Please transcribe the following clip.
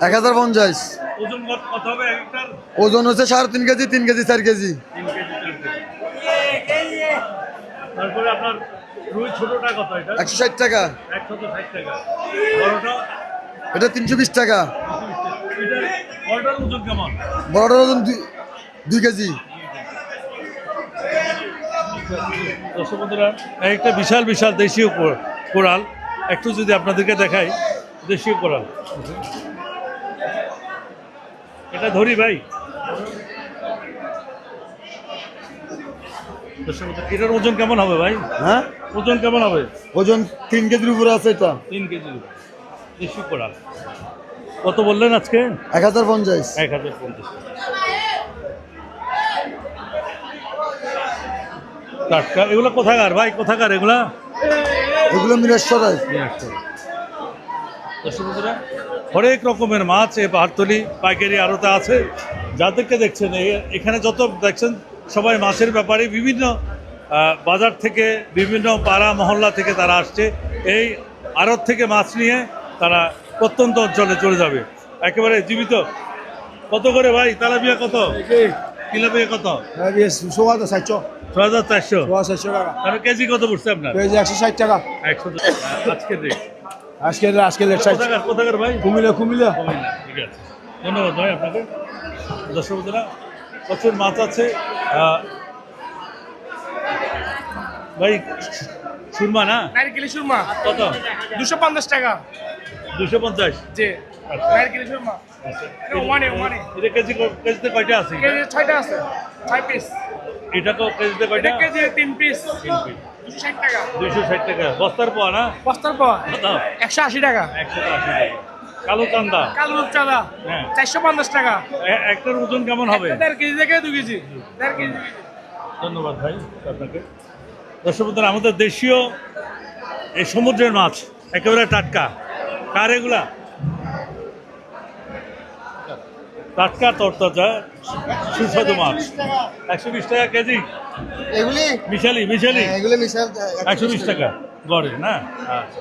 1050। ওজন কত হবে এক একটার? ওজন হচ্ছে 3.5 KG, 3 KG, 4 KG. 3 KG 4 KG. তারপরে আপনার রুই ছোটটা কত এটা? 160 টাকা। 160 টাকা। বড়টা? এটা 320 টাকা। এটার বড়টার ওজন কেমন? বড়টার ওজন 2 কেজি। দর্শক বন্ধুরা, একটা বিশাল বিশাল দেশীয় কোরাল একটু যদি আপনাদেরকে দেখাই। দেশীয় কোরাল এটা ধরি ভাই। দর্শক বন্ধুরা, এটার ওজন কেমন হবে ভাই? হ্যাঁ, ওজন কেমন হবে? ওজন 3 কেজির উপরে আছে এটা। 3 কেজি দেশীয় কোরাল। কত বললেন আজকে? 1050। 1050 টাটকা। এগুলো কোথাকার ভাই? কোথাকার এগুলা? এগুলো মিরেশ্বরাই। দর্শক বন্ধুরা, হরেক রকমের মাছ এই পাহাড়তলি পাইকারি আড়তে আছে। যাদেরকে দেখছেন এখানে যত দেখছেন সবাই মাছের ব্যাপারে বিভিন্ন বাজার থেকে, বিভিন্ন পাড়া মহল্লা থেকে তারা আসছে। এই আড়ত থেকে মাছ নিয়ে তারা প্রত্যন্ত অঞ্চলে চলে যাবে একেবারে জীবিত। কত করে ভাই তেলাপিয়া? কত তেলাপিয়া? কত? 6400 টাকা। তাহলে কেজি কত পড়ছে আপনার? কেজি 160 টাকা। 100 আজকের রেট। আজকে কোথাকার ভাই? কুমিল্লা। ঠিক আছে, ধন্যবাদ ভাই আপনাকে। দর্শক বন্ধুরা, প্রচুর মাছ আছে। ভাই সুরমা না? নারকেলি সুরমা কত? 250 টাকা। 250? জি, আচ্ছা। নারকেলি সুরমা এটা ওয়ানে এটা কেজিতে কয়টা আছে? কেজি 6টা আছে, 6 পিস। এটা কেজিতে কয়টা? এটা কেজি 3 পিস, 3 পিস। 260 টাকা। 260 টাকা বস্তার পোয়া না? বস্তার পর কত? 180 টাকা। 180 টাকা। কালো চান্দা? কালো রূপচাঁদা হ্যাঁ। 450 টাকা। একটার ওজন কেমন হবে? 1.5 কেজি থেকে 2 কেজি। 1.5 কেজি। ধন্যবাদ ভাই আপনাকে। দর্শক বন্ধুরা, আমাদের দেশীয় এই সমুদ্রের মাছ একেবারে টাটকা। কার এগুলা? টাটকা তরতাজা সুস্বাদু মাছ। 120 টাকা কেজি। এগুলি মিশালি এগুলি মিশাল 120 টাকা গড়ে না? আচ্ছা।